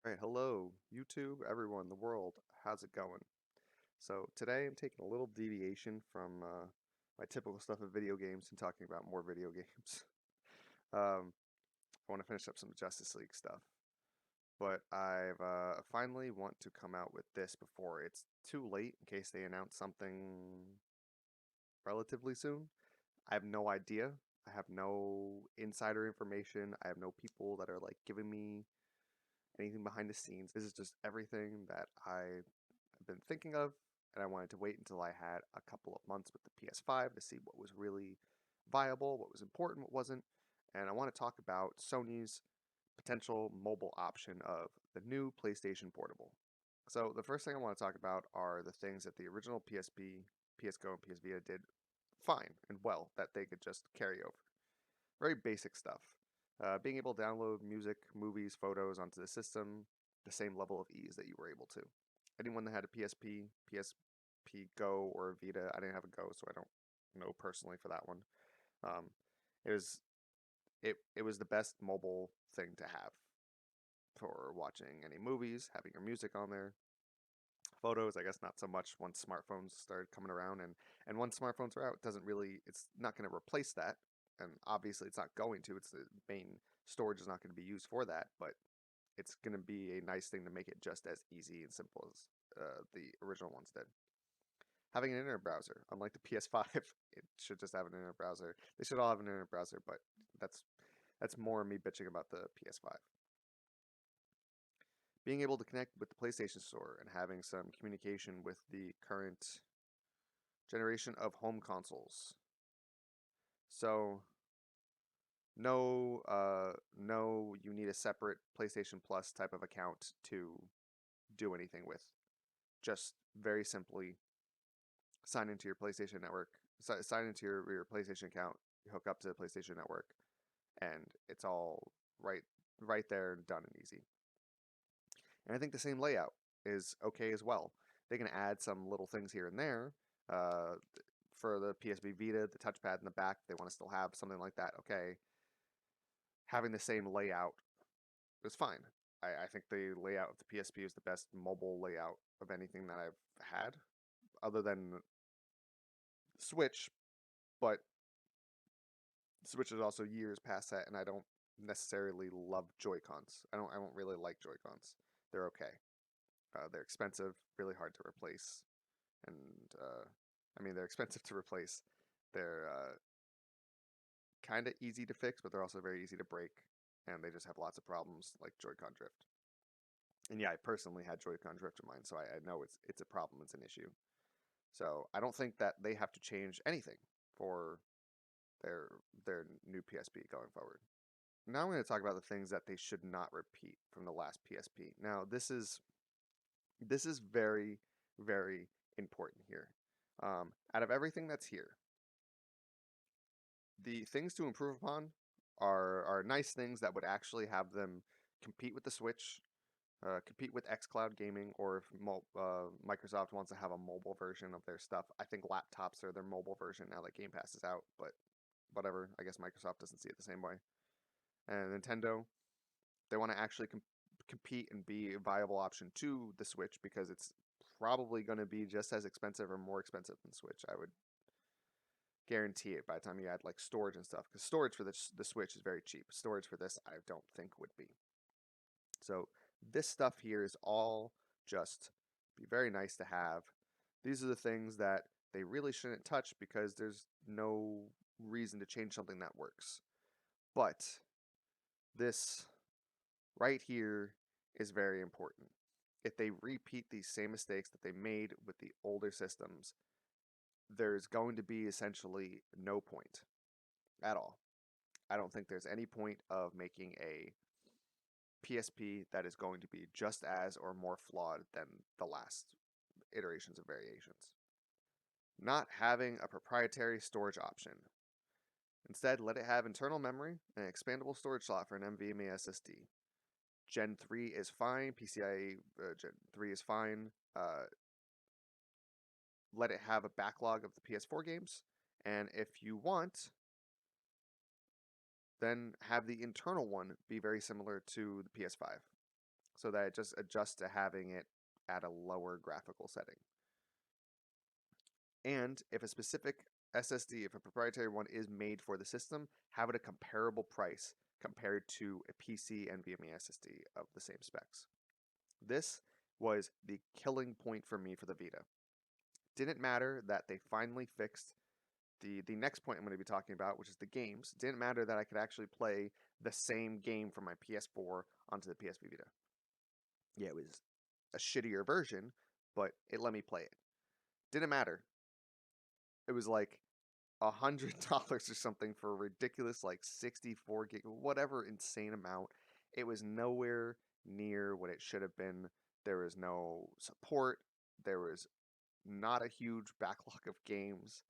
All right, hello, YouTube, everyone, the world. How's it going? So today I'm taking a little deviation from my typical stuff of video games and talking about more video games. I want to finish up some Justice League stuff, but I've finally want to come out with this before it's too late in case they announce something relatively soon. I have no idea. I have no insider information. I have no people that are like giving me anything behind the scenes. This is just everything that I've been thinking of, and I wanted to wait until I had a couple of months with the PS5 to see what was really viable, what was important, what wasn't. And I want to talk about Sony's potential mobile option of the new PlayStation Portable. So the first thing I want to talk about are the things that the original PSP, PS Go, and PS Vita did fine and well that they could just carry over. Very basic stuff. Being able to download music, movies, photos onto the system, the same level of ease that you were able to. Anyone that had a PSP, PSP Go, or a Vita, I didn't have a Go, so I don't know personally for that one. Um, it was it was the best mobile thing to have for watching any movies, having your music on there. Photos, I guess not so much once smartphones started coming around, and once smartphones are out, it doesn't really, it's not going to replace that, and obviously it's not going to. It's the main storage is not going to be used for that, but it's going to be a nice thing to make it just as easy and simple as the original ones did. Having an internet browser, unlike the PS5, it should just have an internet browser. They should all have an internet browser, but that's that's more me bitching about the PS5. Being able to connect with the PlayStation Store and having some communication with the current generation of home consoles. So no, you need a separate PlayStation Plus type of account to do anything with. Just very simply sign into your PlayStation Network, sign into your PlayStation account, hook up to the PlayStation Network, and it's all right there, done and easy. And I think the same layout is okay as well. They can add some little things here and there. Uh, for the PSP Vita, the touchpad in the back, they want to still have something like that. Okay, having the same layout is fine. I think the layout of the PSP is the best mobile layout of anything that I've had, other than Switch. But Switch is also years past that, and I don't necessarily love Joy Cons. I don't really like Joy Cons. They're okay. They're expensive, really hard to replace, and I mean they're expensive to replace. They're kind of easy to fix, but they're also very easy to break, and they just have lots of problems like Joy-Con drift. And yeah, I personally had Joy-Con drift in mine, so I know it's a problem, it's an issue. So I don't think that they have to change anything for their their new PSP going forward. Now I'm going to talk about the things that they should not repeat from the last PSP. Now this is very very important here. Out of everything that's here, the things to improve upon are nice things that would actually have them compete with the Switch, compete with xCloud gaming, or if Microsoft wants to have a mobile version of their stuff. I think laptops are their mobile version now that Game Pass is out, but whatever. I guess Microsoft doesn't see it the same way. And Nintendo, they want to actually compete and be a viable option to the Switch because it's probably going to be just as expensive or more expensive than Switch. I would guarantee it by the time you add like storage and stuff, because storage for the Switch is very cheap. Storage for this, I don't think would be. So this stuff here is all just be very nice to have. These are the things that they really shouldn't touch because there's no reason to change something that works. But this right here is very important. If they repeat these same mistakes that they made with the older systems, there's going to be essentially no point at all. I don't think there's any point of making a PSP that is going to be just as or more flawed than the last iterations of variations. Not having a proprietary storage option. Instead, let it have internal memory and an expandable storage slot for an NVMe SSD. Gen 3 is fine, PCIe Gen 3 is fine. Let it have a backlog of the PS4 games, and if you want, then have the internal one be very similar to the PS5. so that it just adjusts to having it at a lower graphical setting. And if a specific SSD, if a proprietary one is made for the system, have it a comparable price compared to a PC NVMe SSD of the same specs. This was the killing point for me for the Vita. Didn't matter that they finally fixed the next point I'm going to be talking about, which is the games. Didn't matter that I could actually play the same game from my PS4 onto the PSP Vita. Yeah, it was a shittier version, but it let me play it. Didn't matter. It was like $100 or something for a ridiculous like 64 gig, whatever insane amount. It was nowhere near what it should have been. There was no support. There was not a huge backlog of games.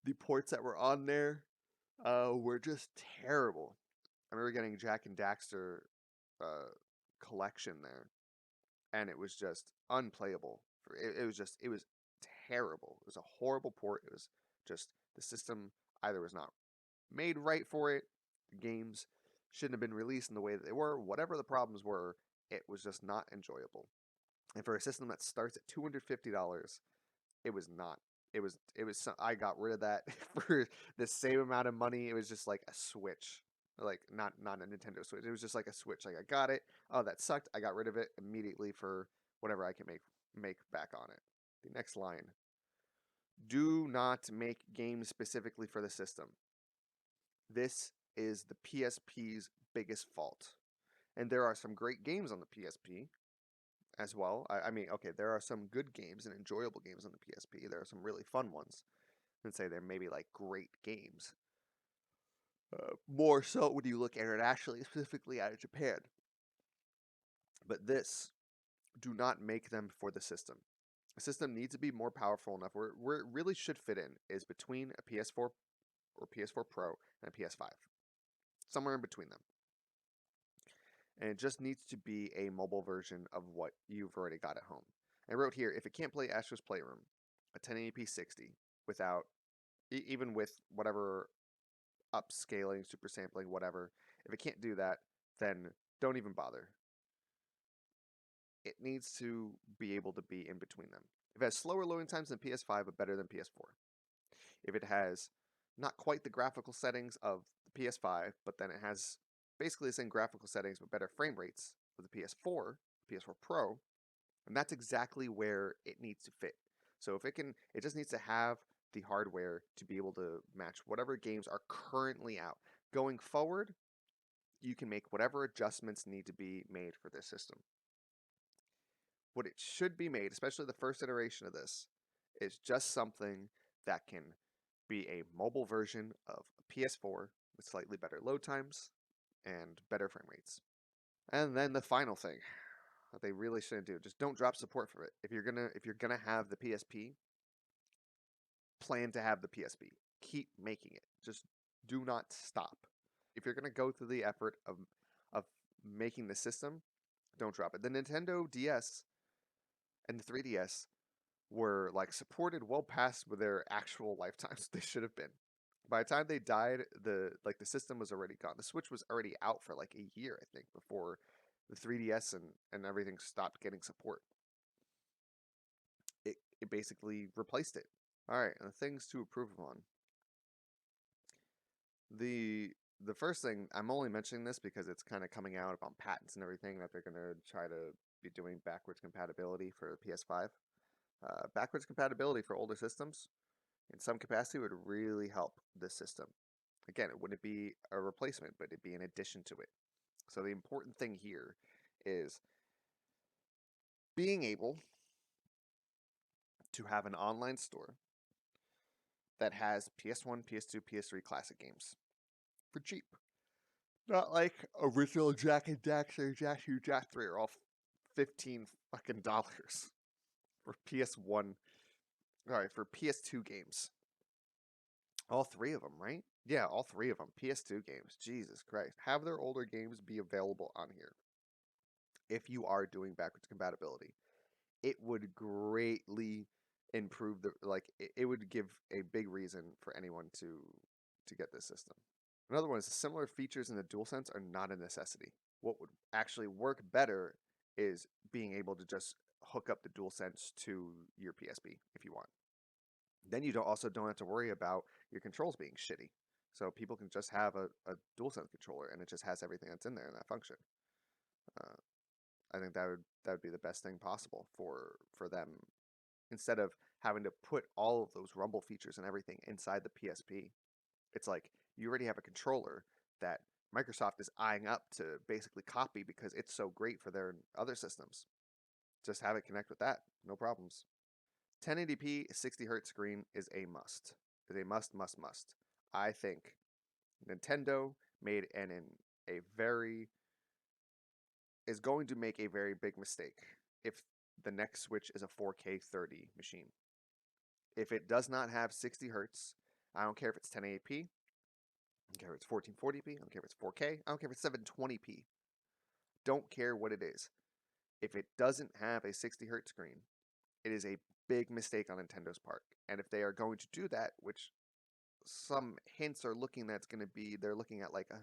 The ports that were on there were just terrible. I remember getting Jack and Daxter collection there, and it was just unplayable. It was terrible. It was a horrible port. It was just the system either was not made right for it, the games shouldn't have been released in the way that they were. Whatever the problems were, it was just not enjoyable. And for a system that starts at $250, it was not. I got rid of that for the same amount of money. It was just like a Switch. Like not a Nintendo Switch. It was just like a Switch. Like I got it. Oh, that sucked. I got rid of it immediately for whatever I can make back on it. The next line. Do not make games specifically for the system. This is the PSP's biggest fault. And there are some great games on the PSP as well. I mean, okay, there are some good games and enjoyable games on the PSP. There are some really fun ones. And say they're maybe like great games. More so when you look internationally, specifically out of Japan. But this, do not make them for the system. The system needs to be more powerful enough where it really should fit in is between a PS4 or PS4 Pro and a PS5. Somewhere in between them. And it just needs to be a mobile version of what you've already got at home. I wrote here, if it can't play Astro's Playroom, a 1080p 60, without, even with whatever upscaling, super sampling, whatever, if it can't do that, then don't even bother. It needs to be able to be in between them. If it has slower loading times than PS5, but better than PS4. If it has not quite the graphical settings of the PS5, but then it has basically the same graphical settings but better frame rates for the PS4, PS4 Pro, and that's exactly where it needs to fit. So if it can, it just needs to have the hardware to be able to match whatever games are currently out. Going forward, you can make whatever adjustments need to be made for this system. What it should be made, especially the first iteration of this, is just something that can be a mobile version of a PS4 with slightly better load times and better frame rates. And then the final thing that they really shouldn't do, just don't drop support for it. If you're gonna have the PSP, plan to have the PSP. Keep making it. Just do not stop. If you're gonna go through the effort of making the system, don't drop it. The Nintendo DS and the 3DS were like supported well past their actual lifetimes they should have been. By the time they died, the system was already gone. The Switch was already out for like a year, I think, before the 3DS and everything stopped getting support. It basically replaced it. Alright, and the things to improve upon. The first thing, I'm only mentioning this because it's kind of coming out about patents and everything that they're going to try to be doing backwards compatibility for the PS5. Backwards compatibility for older systems in some capacity would really help this system. Again, it wouldn't be a replacement, but it'd be an addition to it. So the important thing here is being able to have an online store that has PS1, PS2, PS3 classic games for cheap. Not like original Jack and Daxter, Jack 2, Jack 3 are all $15 fucking dollars for PS1. Alright, for PS2 games. All three of them, right? Yeah, all three of them. PS2 games. Jesus Christ. Have their older games be available on here. If you are doing backwards compatibility, it would greatly improve the it would give a big reason for anyone to get this system. Another one is similar features in the DualSense are not a necessity. What would actually work better is being able to just hook up the DualSense to your PSP if you want. Then you also don't have to worry about your controls being shitty. So people can just have a DualSense controller and it just has everything that's in there in that function. Uh, I think that would be the best thing possible for them, instead of having to put all of those rumble features and everything inside the PSP. It's like you already have a controller that Microsoft is eyeing up to basically copy because it's so great for their other systems. Just have it connect with that, no problems. 1080p 60 hertz screen is a must. Is a must, must, must. I think Nintendo made a very is going to make a very big mistake if the next Switch is a 4K 30 machine. If it does not have 60 hertz, I don't care if it's 1080p, I don't care if it's 1440p, I don't care if it's 4K, I don't care if it's 720p. Don't care what it is. If it doesn't have a 60 hertz screen, it is a big mistake on Nintendo's part. And if they are going to do that, which some hints are looking that's going to be, they're looking at like a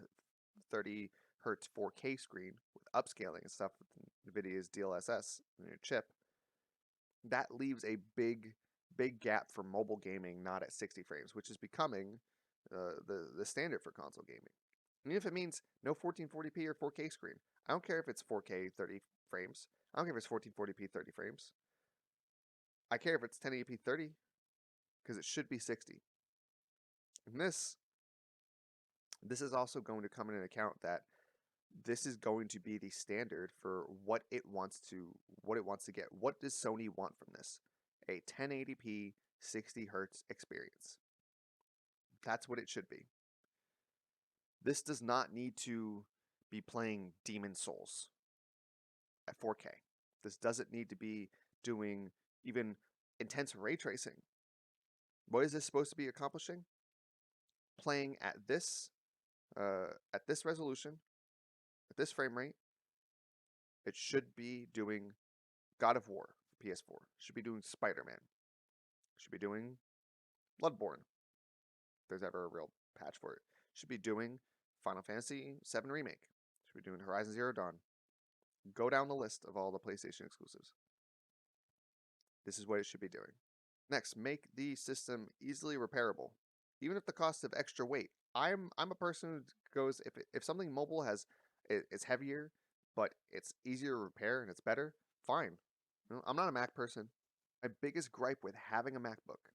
30 hertz 4K screen with upscaling and stuff with NVIDIA's DLSS chip, that leaves a big gap for mobile gaming not at 60 frames, which is becoming the standard for console gaming. Even if it means no 1440p or 4K screen, I don't care if it's 4K 30 frames. I don't care if it's 1440p 30 frames. I care if it's 1080p 30 because it should be 60. And this is also going to come into account that this is going to be the standard for what it wants to get. What does Sony want from this? A 1080p 60 hertz experience. That's what it should be. This does not need to be playing Demon Souls at 4K. This doesn't need to be doing even intense ray tracing. What is this supposed to be accomplishing? Playing at this resolution, at this frame rate. It should be doing God of War for PS4. It should be doing Spider-Man. It should be doing Bloodborne, if there's ever a real patch for it. It should be doing Final Fantasy VII Remake. It should be doing Horizon Zero Dawn. Go down the list of all the PlayStation exclusives. This is what it should be doing. Next, make the system easily repairable, even if the cost of extra weight. I'm a person who goes, if something mobile is heavier, but it's easier to repair and it's better, fine. I'm not a Mac person. My biggest gripe with having a MacBook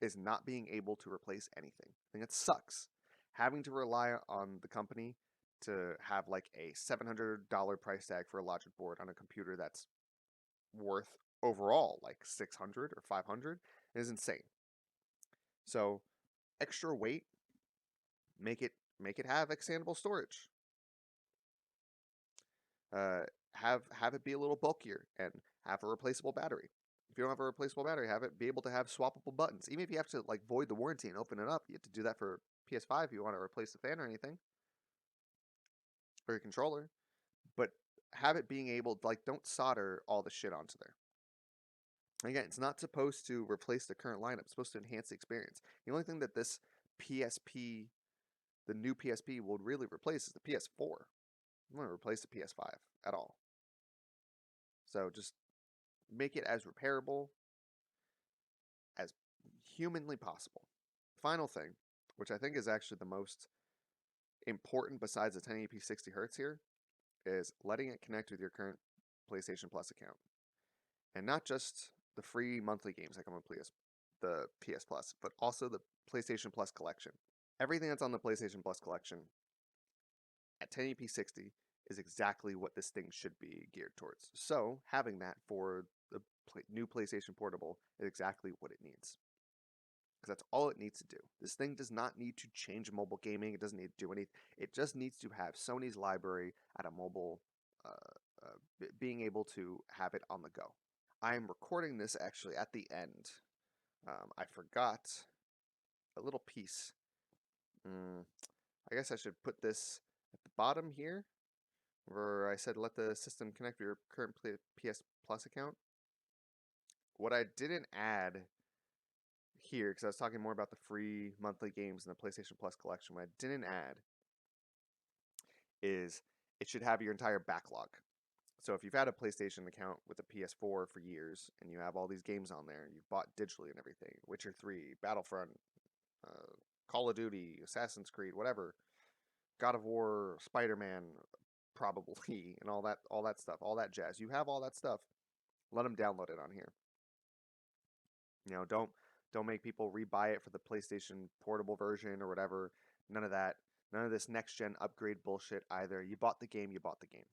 is not being able to replace anything. I think it sucks. Having to rely on the company to have like a $700 price tag for a logic board on a computer that's worth overall like 600 or 500 is insane. So extra weight, make it have expandable storage. Have it be a little bulkier and have a replaceable battery. If you don't have a replaceable battery, have it be able to have swappable buttons. Even if you have to like void the warranty and open it up, you have to do that for PS5 if you want to replace the fan or anything, or your controller. But have it being able to, like, don't solder all the shit onto there. Again, it's not supposed to replace the current lineup. It's supposed to enhance the experience. The only thing that this PSP, the new PSP, will really replace is the PS4. I'm going to replace the PS5 at all. So just make it as repairable as humanly possible. Final thing, which I think is actually the most important besides the 1080p 60 hertz here, is letting it connect with your current PlayStation Plus account. And not just the free monthly games that come with the PS Plus, but also the PlayStation Plus collection. Everything that's on the PlayStation Plus collection at 1080p 60 is exactly what this thing should be geared towards. So having that for the new PlayStation Portable is exactly what it needs. Because that's all it needs to do. This thing does not need to change mobile gaming. It doesn't need to do anything. It just needs to have Sony's library at a mobile, being able to have it on the go. I'm recording this actually at the end. I forgot a little piece. I guess I should put this at the bottom here, where I said let the system connect with your current PS Plus account. What I didn't add here, because I was talking more about the free monthly games in the PlayStation Plus collection, what I didn't add is it should have your entire backlog. So if you've had a PlayStation account with a PS4 for years and you have all these games on there, you've bought digitally and everything, Witcher 3, Battlefront, uh, Call of Duty, Assassin's Creed, whatever, God of War, Spider-Man, probably, and all that stuff, all that jazz. You have all that stuff. Let them download it on here. You know, don't make people rebuy it for the PlayStation portable version or whatever. None of that. None of this next gen upgrade bullshit either. You bought the game, you bought the game.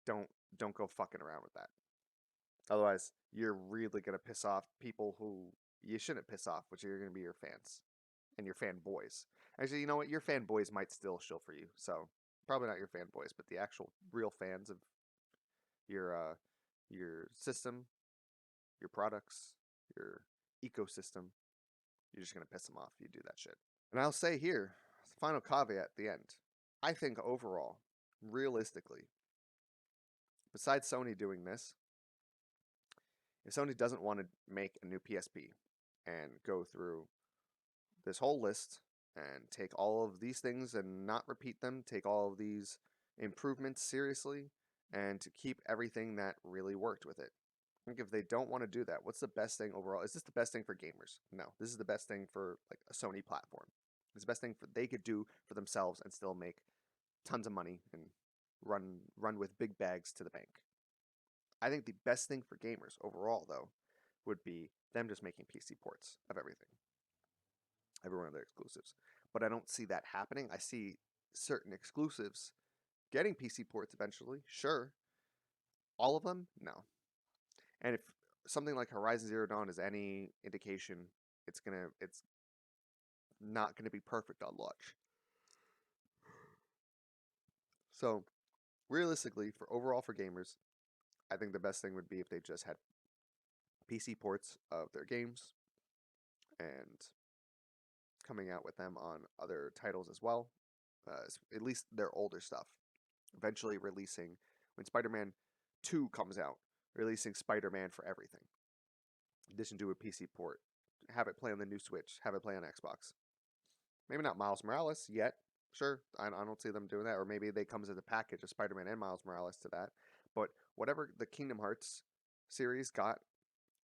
Don't don't go fucking around with that. Otherwise, you're really gonna piss off people who you shouldn't piss off, which are gonna be your fans and your fanboys. Actually, you know what? Your fanboys might still shill for you, so probably not your fanboys, but the actual real fans of your uh your system, your products, your ecosystem. You're just gonna piss them off if you do that shit. And I'll say here, final caveat at the end. I think overall, realistically, besides Sony doing this, if Sony doesn't want to make a new PSP and go through this whole list and take all of these things and not repeat them, take all of these improvements seriously, and to keep everything that really worked with it. I think if they don't want to do that, what's the best thing overall? Is this the best thing for gamers? No, this is the best thing for like a Sony platform. It's the best thing they could do for themselves and still make tons of money and run with big bags to the bank. I think the best thing for gamers overall, though, would be them just making PC ports of every one of their exclusives. But I don't see that happening. I see certain exclusives getting PC ports eventually, sure. All of them, no. And if something like Horizon Zero Dawn is any indication, it's not gonna be perfect on launch. So realistically, for overall for gamers, I think the best thing would be if they just had PC ports of their games and coming out with them on other titles as well. At least their older stuff. Eventually releasing, when Spider-Man 2 comes out, releasing Spider-Man for everything. In addition to a PC port. Have it play on the new Switch. Have it play on Xbox. Maybe not Miles Morales yet. Sure, I don't see them doing that. Or maybe they comes as a package of Spider-Man and Miles Morales to that. But whatever the Kingdom Hearts series got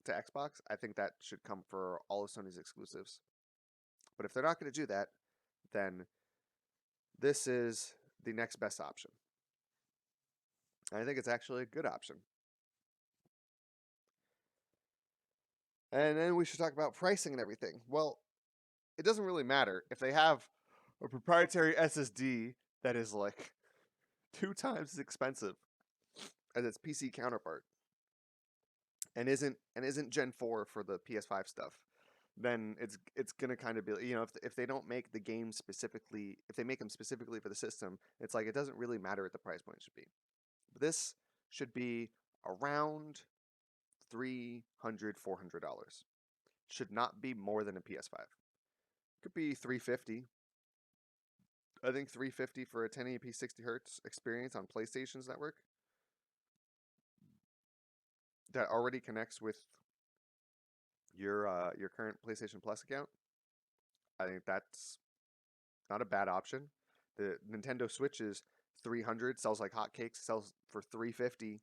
to Xbox, I think that should come for all of Sony's exclusives. But if they're not going to do that, then this is the next best option. And I think it's actually a good option. And then we should talk about pricing and everything. Well, it doesn't really matter if they have a proprietary SSD that is like 2 times as expensive as its PC counterpart and isn't Gen 4 for the PS5 stuff. Then it's gonna kind of be, you know, if they don't make the game specifically, if they make them specifically for the system, it's like it doesn't really matter what the price point should be. But this should be around $300-$400. Should not be more than a PS5. Could be 350. I think 350 for a 1080p 60 hertz experience on PlayStation's network that already connects with your current PlayStation Plus account. I think that's not a bad option. The Nintendo Switch is 300, sells like hotcakes, sells for 350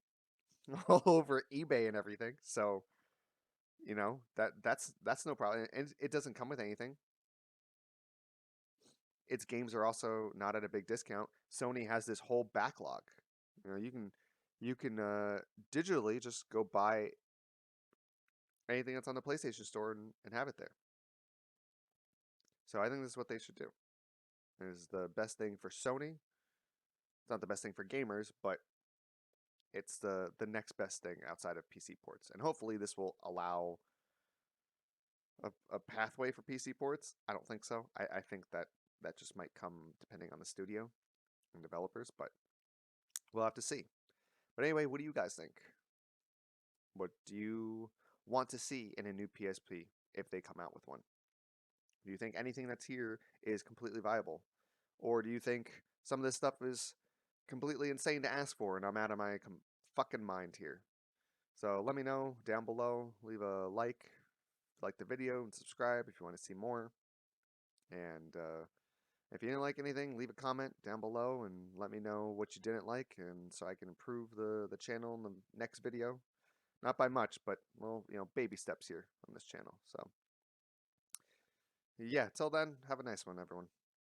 all over eBay and everything. So, you know, that's no problem. And it doesn't come with anything. Its games are also not at a big discount. Sony has this whole backlog. You know, you can digitally just go buy anything that's on the PlayStation Store and have it there. So I think this is what they should do. It is the best thing for Sony. It's not the best thing for gamers, but it's the next best thing outside of PC ports. And hopefully this will allow a pathway for PC ports. I don't think so. I think that just might come depending on the studio and developers, but we'll have to see. But anyway, what do you guys think? What do you want to see in a new PSP if they come out with one? Do you think anything that's here is completely viable? Or do you think some of this stuff is completely insane to ask for and I'm out of my fucking mind here? So let me know down below. Leave a like the video, and subscribe if you want to see more. And If you didn't like anything, leave a comment down below and let me know what you didn't like, and so I can improve the channel in the next video. Not by much, but well, baby steps here on this channel. So yeah, till then, have a nice one, everyone.